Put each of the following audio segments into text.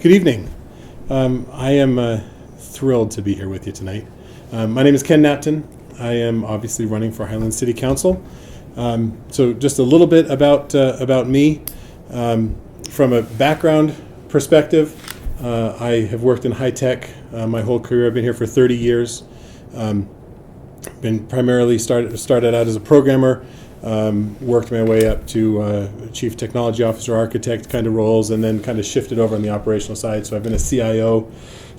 Good evening. I am thrilled to be here with you tonight. My name is Ken Knapton. I am obviously running for Highland City Council. So just a little bit about me. From a background perspective, I have worked in high tech my whole career. I've been here for 30 years. Been primarily started out as a programmer. Worked my way up to chief technology officer, architect kind of roles, and then kind of shifted over on the operational side. So I've been a CIO,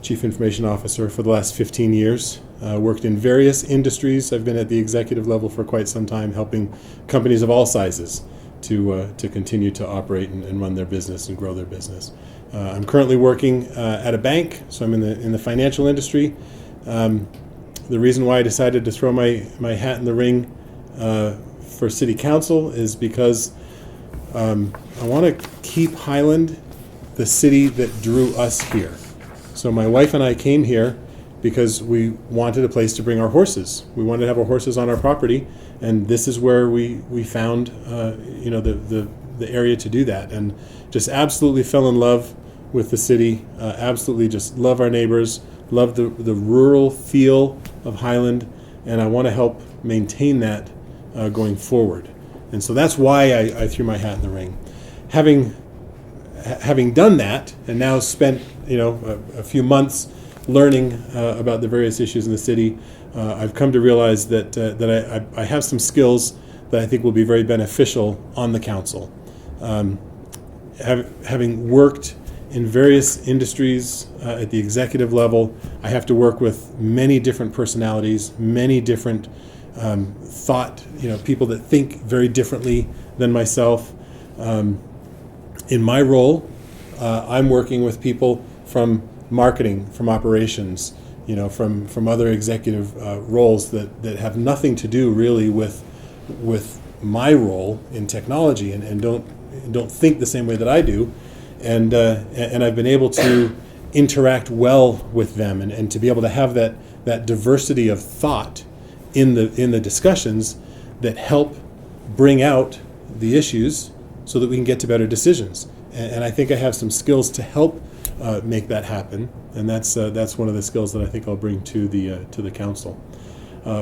chief information officer, for the last 15 years. Worked in various industries. I've been at the executive level for quite some time, helping companies of all sizes to continue to operate and run their business and grow their business. I'm currently working at a bank, so I'm in the financial industry. The reason why I decided to throw my hat in the ring for City Council is because I want to keep Highland the city that drew us here. So my wife and I came here because we wanted a place to bring our horses. We wanted to have our horses on our property, and this is where we found the area to do that, and just absolutely fell in love with the city. Absolutely just love our neighbors, love the rural feel of Highland, and I want to help maintain that going forward. And so that's why I threw my hat in the ring. Having done that, and now spent a few months learning about the various issues in the city, I've come to realize that I have some skills that I think will be very beneficial on the council. Having worked in various industries at the executive level, I have to work with many different personalities, many different people that think very differently than myself. In my role, I'm working with people from marketing, from operations, from other executive roles that have nothing to do really with my role in technology, and don't think the same way that I do, and I've been able to interact well with them, and to be able to have that diversity of thought in the discussions that help bring out the issues so that we can get to better decisions. And I think I have some skills to help make that happen, and that's one of the skills that I think I'll bring to the council.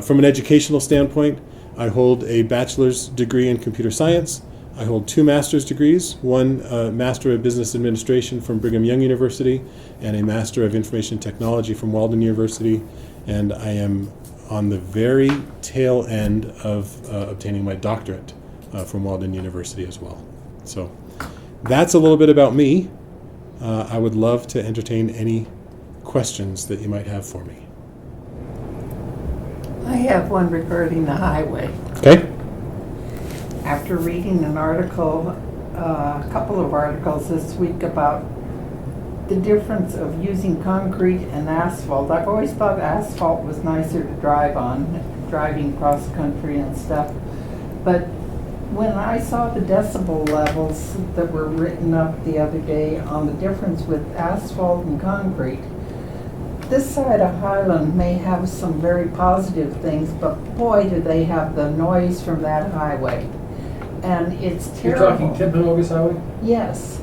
From an educational standpoint, I hold a bachelor's degree in computer science. I hold 2 master's degrees, one Master of Business Administration from Brigham Young University, and a Master of Information Technology from Walden University, and I am on the very tail end of obtaining my doctorate from Walden University as well. So that's a little bit about me. I would love to entertain any questions that you might have for me. I have one regarding the highway. Okay. After reading an article, a couple of articles this week about the difference of using concrete and asphalt. I've always thought asphalt was nicer to drive on, driving cross country and stuff. But when I saw the decibel levels that were written up the other day on the difference with asphalt and concrete, this side of Highland may have some very positive things, but boy, do they have the noise from that highway. And it's terrible. You're talking Timpanogos Highway? Yes.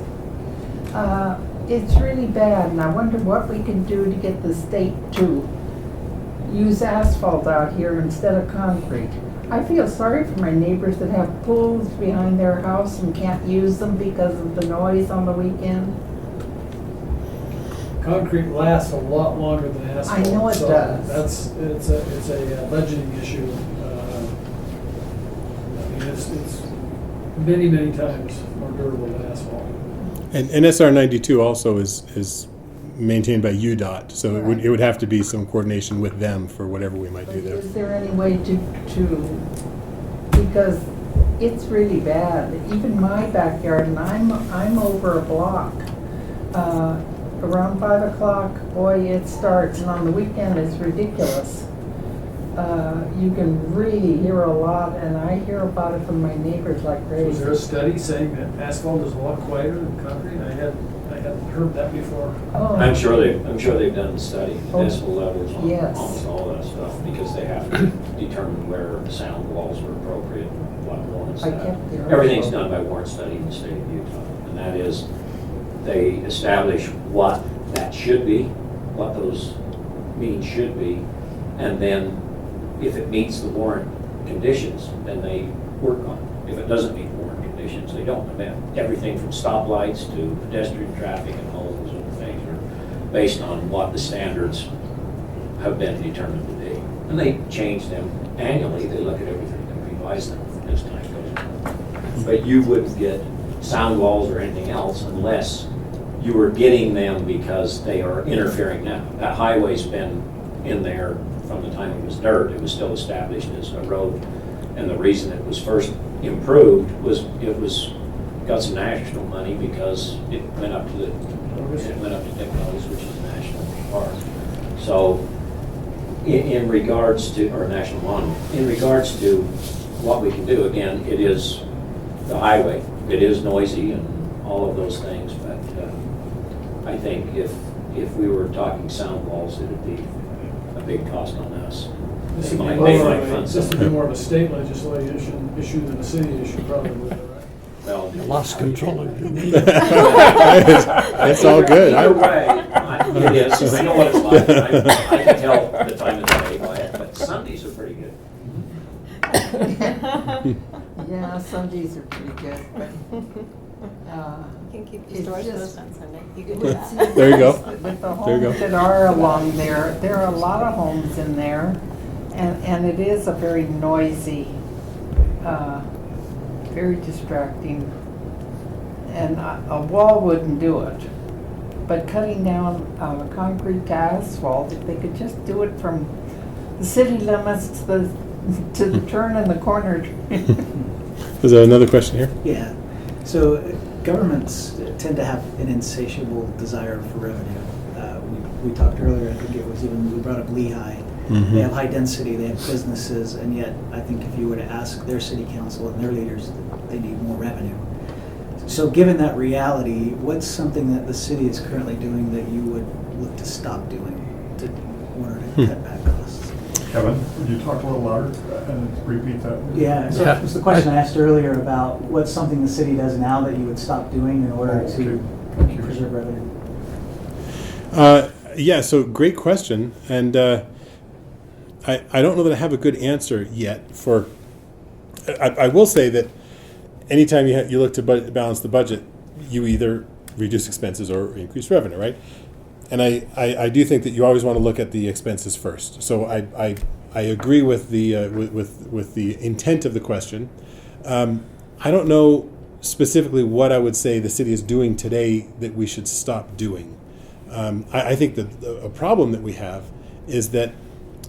It's really bad, and I wonder what we can do to get the state to use asphalt out here instead of concrete. I feel sorry for my neighbors that have pools behind their house and can't use them because of the noise on the weekend. Concrete lasts a lot longer than asphalt. I know it does. It's a budgeting issue. It's many times more durable than asphalt. And SR 92 also is maintained by UDOT, so Right. it would have to be some coordination with them for whatever we might do there. Is there any way to because it's really bad. Even my backyard, and I'm over a block. Around 5 o'clock, boy, it starts, and on the weekend it's ridiculous. You can really hear a lot, and I hear about it from my neighbors like crazy. Was there a study saying that asphalt is a lot quieter than concrete? I hadn't heard that before. Oh. I'm sure they've done the study, the Oh. decibel levels on Yes. almost all that stuff, because they have to determine where sound walls are appropriate, what warrants I that. kept the Everything's article. done by warrant study in the state of Utah, and that is they establish what that should be, what those means should be, and then if it meets the warrant conditions, then they work on it. If it doesn't meet warrant conditions, they don't. I mean, everything from stoplights to pedestrian traffic and all those other things are based on what the standards have been determined to be. And they change them annually. They look at everything and revise them as time goes on. But you wouldn't get sound walls or anything else unless you were getting them because they are interfering now. That highway's been in there from the time it was dirt. It was still established as a road. And the reason it was first improved was it got some national money because it went up to Technologies, which is a national park. So in regards to, or national monument, in regards to what we can do, again, it is the highway. It is noisy and all of those things, but I think if we were talking sound walls, it would be a big cost on us. This They would might be more fund of a- this something. would be more of a state legislation issue than a city issue, probably, right? Well, You lost control of your meeting. It's all good. Either way, it is. I know what it's like. I can tell the time of day by it, but Sundays are pretty good. Yeah, Sundays are pretty good, but, You can keep the It's stores just- closed on Sunday. You can do that. There you go. with the There you go. homes that are along there are a lot of homes in there, and it is a very noisy, very distracting, and a wall wouldn't do it. But cutting down concrete to asphalt, if they could just do it from the city limits to the turn in the corner. Is there another question here? Yeah, so governments tend to have an insatiable desire for revenue. We talked earlier, I think it was even, we brought up Lehigh. Mhm. They have high density, they have businesses, and yet I think if you were to ask their city council and their leaders, they need more revenue. So given that reality, what's something that the city is currently doing that you would look to stop doing in order to cut back costs? Kevin, would you talk a little louder and repeat that? Yeah, so Yeah. it was the question I asked earlier about what's something the city does now that you would stop doing in order Oh, okay. to Thank you. preserve revenue? Yeah, so great question. And I don't know that I have a good answer yet for, I will say that anytime you look to balance the budget, you either reduce expenses or increase revenue, right? And I do think that you always want to look at the expenses first. So I agree with the intent of the question. I don't know specifically what I would say the city is doing today that we should stop doing. I think that a problem that we have is that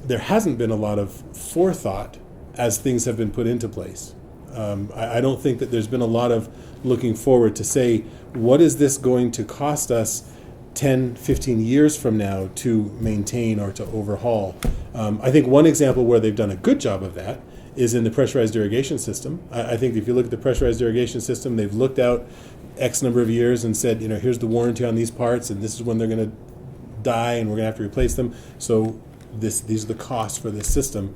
there hasn't been a lot of forethought as things have been put into place. I don't think that there's been a lot of looking forward to say, what is this going to cost us 10, 15 years from now to maintain or to overhaul? I think one example where they've done a good job of that is in the pressurized irrigation system. I think if you look at the pressurized irrigation system, they've looked out X number of years and said, here's the warranty on these parts, and this is when they're going to die, and we're going to have to replace them. So these are the costs for this system.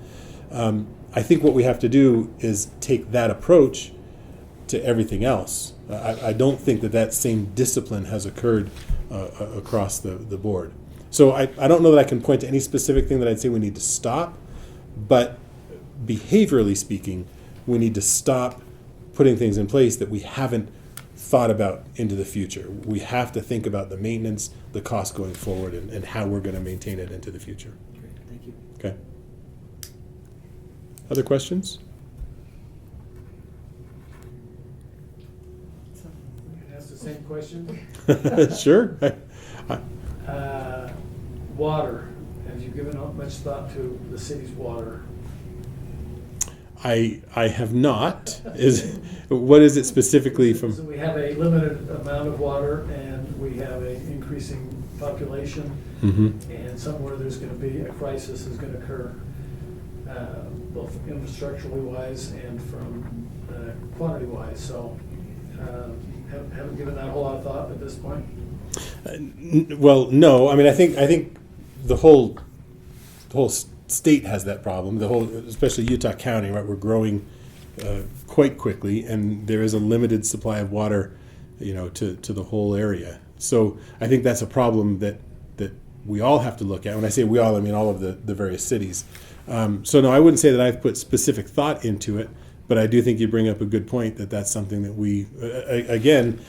I think what we have to do is take that approach to everything else. I don't think that same discipline has occurred across the board. So I don't know that I can point to any specific thing that I'd say we need to stop, but behaviorally speaking, we need to stop putting things in place that we haven't thought about into the future. We have to think about the maintenance, the cost going forward, and how we're going to maintain it into the future. Great, thank you. Okay. Other questions? You can ask the same question. Sure. Water, have you given much thought to the city's water? I have not. What is it specifically So from? we have a limited amount of water, and we have an increasing population, Mhm. and somewhere there's going to be a crisis is going to occur, both infrastructurally wise and from quantity wise. So haven't given that a whole lot of thought at this point. Well, no. I mean, I think the whole state has that problem. Especially Utah County, right? We're growing quite quickly, and there is a limited supply of water, to the whole area. So I think that's a problem that we all have to look at. When I say we all, I mean all of the various cities. So no, I wouldn't say that I've put specific thought into it, but I do think you bring up a good point that that's something that we, again,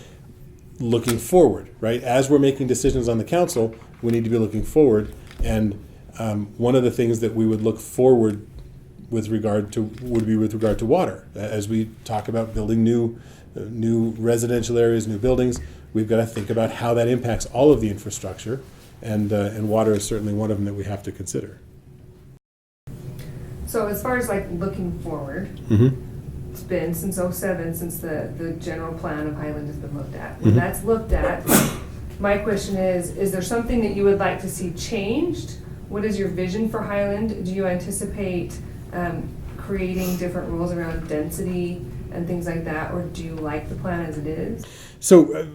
looking forward, right? As we're making decisions on the council, we need to be looking forward. And one of the things that we would look forward with regard to would be with regard to water. As we talk about building new residential areas, new buildings, we've got to think about how that impacts all of the infrastructure, and water is certainly one of them that we have to consider. So as far as like looking forward, it's been since '07 since the general plan of Highland has been looked at. When that's looked at, my question is there something that you would like to see changed? What is your vision for Highland? Do you anticipate creating different rules around density and things like that, or do you like the plan as it is? So,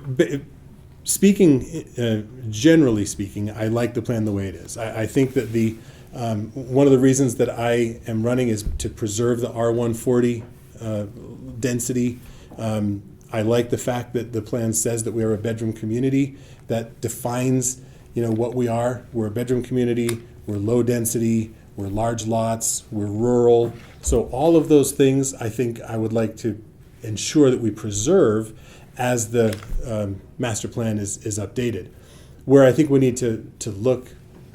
generally speaking, I like the plan the way it is. I think that one of the reasons that I am running is to preserve the R140 density. I like the fact that the plan says that we are a bedroom community. That defines, what we are. We're a bedroom community. We're low density. We're large lots. We're rural. So all of those things, I think I would like to ensure that we preserve as the master plan is updated. Where I think we need to look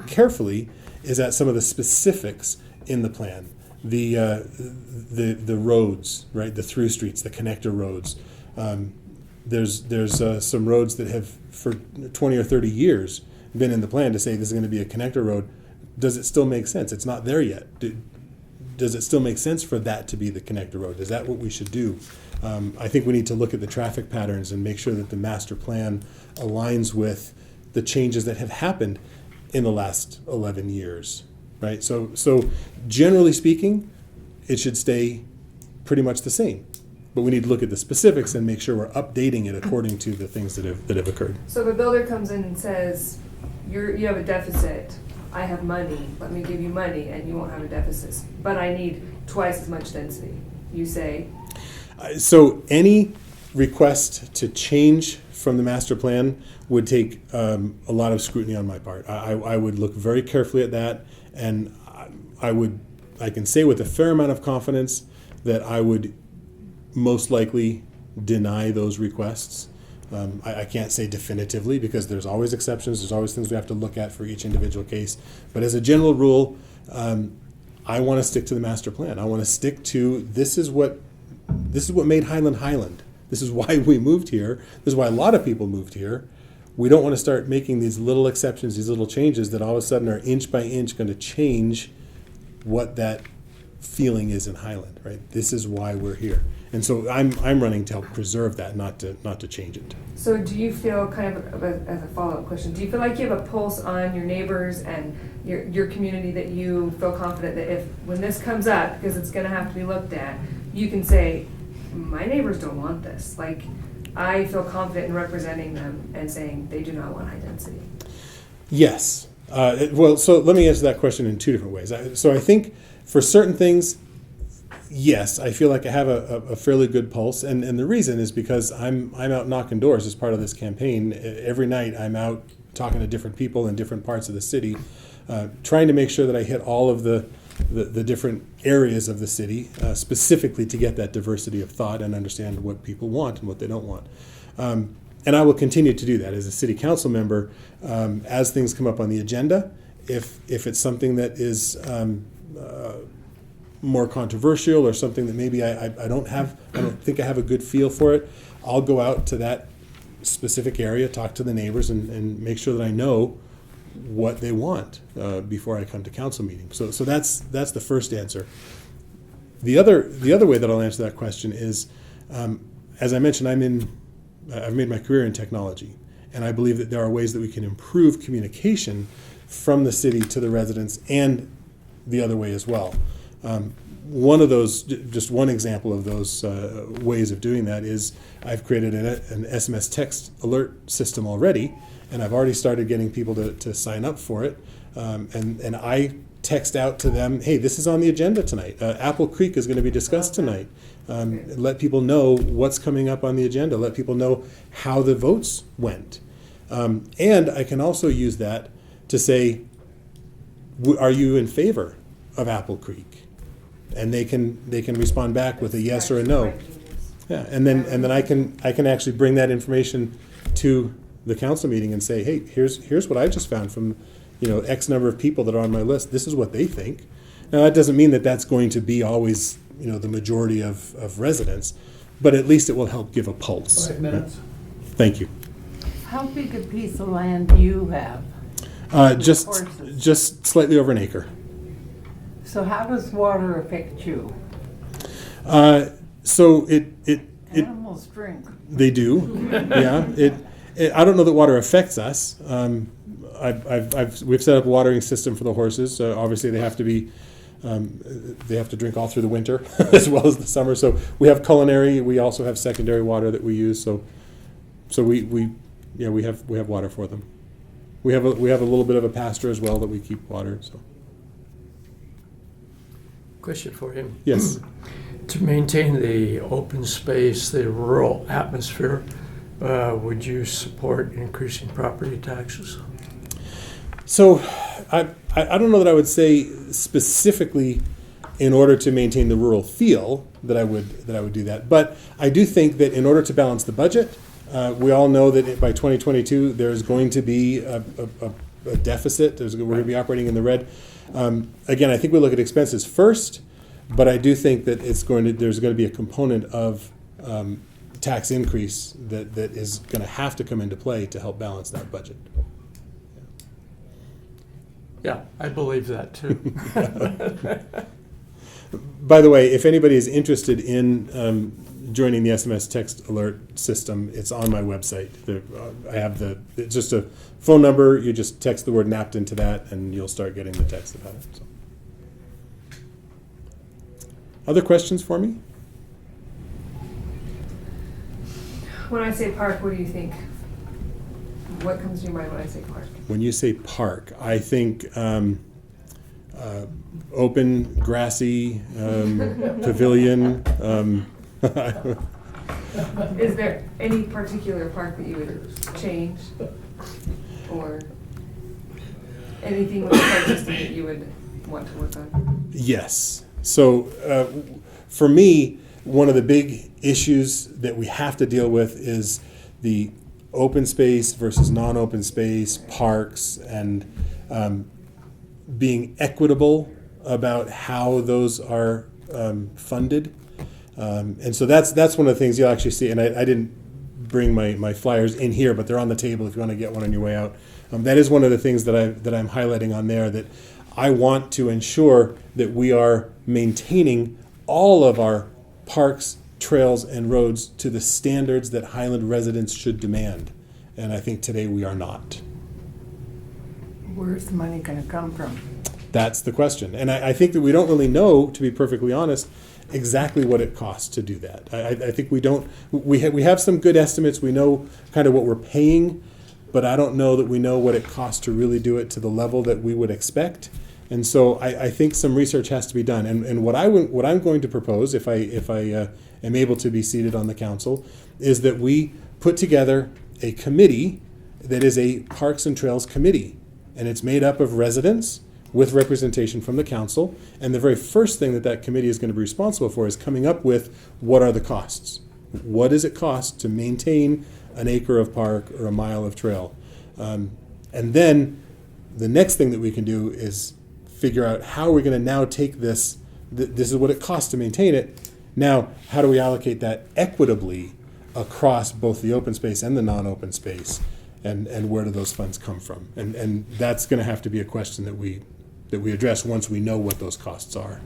carefully is at some of the specifics in the plan. The roads, right? The through streets, the connector roads. There's some roads that have for 20 or 30 years been in the plan to say this is going to be a connector road. Does it still make sense? It's not there yet. Does it still make sense for that to be the connector road? Is that what we should do? I think we need to look at the traffic patterns and make sure that the master plan aligns with the changes that have happened in the last 11 years, right? So generally speaking, it should stay pretty much the same. But we need to look at the specifics and make sure we're updating it according to the things that have occurred. So if a builder comes in and says, you have a deficit, I have money, let me give you money, and you won't have a deficit, but I need twice as much density, you say? So any request to change from the master plan would take a lot of scrutiny on my part. I would look very carefully at that, and I can say with a fair amount of confidence that I would most likely deny those requests. I can't say definitively because there's always exceptions. There's always things we have to look at for each individual case. But as a general rule, I want to stick to the master plan. I want to stick to this is what made Highland Highland. This is why we moved here. This is why a lot of people moved here. We don't want to start making these little exceptions, these little changes that all of a sudden are inch by inch going to change what that feeling is in Highland, right? This is why we're here. And so I'm running to help preserve that, not to change it. So do you feel, kind of as a follow-up question, do you feel like you have a pulse on your neighbors and your community that you feel confident that when this comes up, because it's going to have to be looked at, you can say, my neighbors don't want this. Like, I feel confident in representing them and saying they do not want high density. Yes. Well, so let me answer that question in two different ways. So I think for certain things, yes, I feel like I have a fairly good pulse, and the reason is because I'm out knocking doors as part of this campaign. Every night I'm out talking to different people in different parts of the city, trying to make sure that I hit all of the different areas of the city, specifically to get that diversity of thought and understand what people want and what they don't want. And I will continue to do that as a city council member as things come up on the agenda. If it's something that is more controversial or something that maybe I don't think I have a good feel for it, I'll go out to that specific area, talk to the neighbors, and make sure that I know what they want before I come to council meeting. So that's the first answer. The other way that I'll answer that question is, as I mentioned, I've made my career in technology, and I believe that there are ways that we can improve communication from the city to the residents and the other way as well. One of those, just one example of those ways of doing that is I've created an SMS text alert system already, and I've already started getting people to sign up for it. And I text out to them, hey, this is on the agenda tonight. Apple Creek is going to be discussed tonight. Let people know what's coming up on the agenda. Let people know how the votes went. And I can also use that to say, are you in favor of Apple Creek? And they can respond back with a yes or a no. Yeah, and then I can actually bring that information to the council meeting and say, hey, here's what I just found from, X number of people that are on my list. This is what they think. Now that doesn't mean that that's going to be always, the majority of residents, but at least it will help give a pulse. 5 minutes. Thank you. How big a piece of land do you have? Just slightly over an acre. So how does water affect you? So it Animals drink. they do, yeah. I don't know that water affects us. We've set up a watering system for the horses. Obviously, they have to drink all through the winter as well as the summer. So we have culinary. We also have secondary water that we use. So we have water for them. We have a little bit of a pasture as well that we keep water. So Question for him. yes. To maintain the open space, the rural atmosphere, would you support increasing property taxes? So I don't know that I would say specifically in order to maintain the rural feel that I would do that. But I do think that in order to balance the budget, we all know that by 2022 there's going to be a deficit. We're going to be operating in the red. Again, I think we look at expenses first, but I do think that there's going to be a component of tax increase that is going to have to come into play to help balance that budget. Yeah, I believe that too. By the way, if anybody is interested in joining the SMS text alert system, it's on my website. It's just a phone number. You just text the word Knapton to that, and you'll start getting the text about it. So. Other questions for me? When I say park, what do you think? What comes to your mind when I say park? When you say park, I think open, grassy, pavilion. Is there any particular park that you would change? Or anything with the park system that you would want to work on? Yes. So for me, one of the big issues that we have to deal with is the open space versus non-open space, parks, and being equitable about how those are funded. And so that's one of the things you'll actually see, and I didn't bring my flyers in here, but they're on the table if you want to get one on your way out. That is one of the things that I'm highlighting on there, that I want to ensure that we are maintaining all of our parks, trails, and roads to the standards that Highland residents should demand. And I think today we are not. Where's the money going to come from? That's the question. And I think that we don't really know, to be perfectly honest, exactly what it costs to do that. I think we don't. We have some good estimates. We know kind of what we're paying, but I don't know that we know what it costs to really do it to the level that we would expect. And so I think some research has to be done. And what I'm going to propose, if I am able to be seated on the council, is that we put together a committee that is a Parks and Trails committee, and it's made up of residents with representation from the council. And the very first thing that committee is going to be responsible for is coming up with what are the costs. What does it cost to maintain an acre of park or a mile of trail? And then the next thing that we can do is figure out how we're going to now take this. This is what it costs to maintain it. Now, how do we allocate that equitably across both the open space and the non-open space? And where do those funds come from? And that's going to have to be a question that we address once we know what those costs are.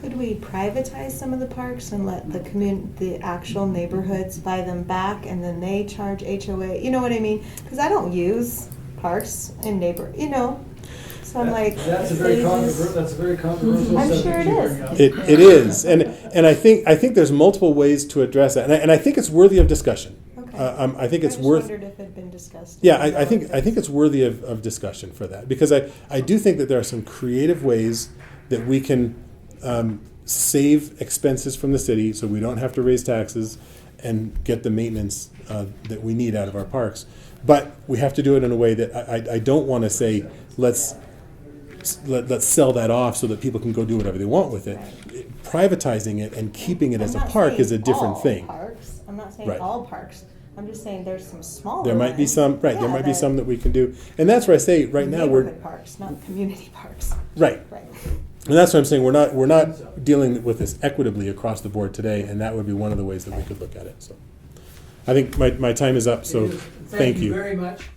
Could we privatize some of the parks and let the actual neighborhoods buy them back, and then they charge HOA? You know what I mean? Because I don't use parks in So I'm like, That's a very controversial I'm subject sure it you is. bring up. It is, and I think there's multiple ways to address that, and I think it's worthy of discussion. Okay. I think it's I just worth. wondered if it had been discussed. Yeah, I think it's worthy of discussion for that, because I do think that there are some creative ways that we can save expenses from the city, so we don't have to raise taxes, and get the maintenance that we need out of our parks. But we have to do it in a way that I don't want to say, let's sell that off so that people can go do whatever they want with it. Privatizing it and keeping it as a park is a different thing. I'm not saying Right. all parks. I'm just saying there's some smaller There might be ones. some, right, there Yeah, might be that- some that we can do. And that's where I say, right now, we're, Neighborhood parks, not community parks. right. Right. And that's what I'm saying, we're not dealing with this equitably across the board today, and that would be one of the ways that we could look at it, so. I think my time is up, so thank you. very much.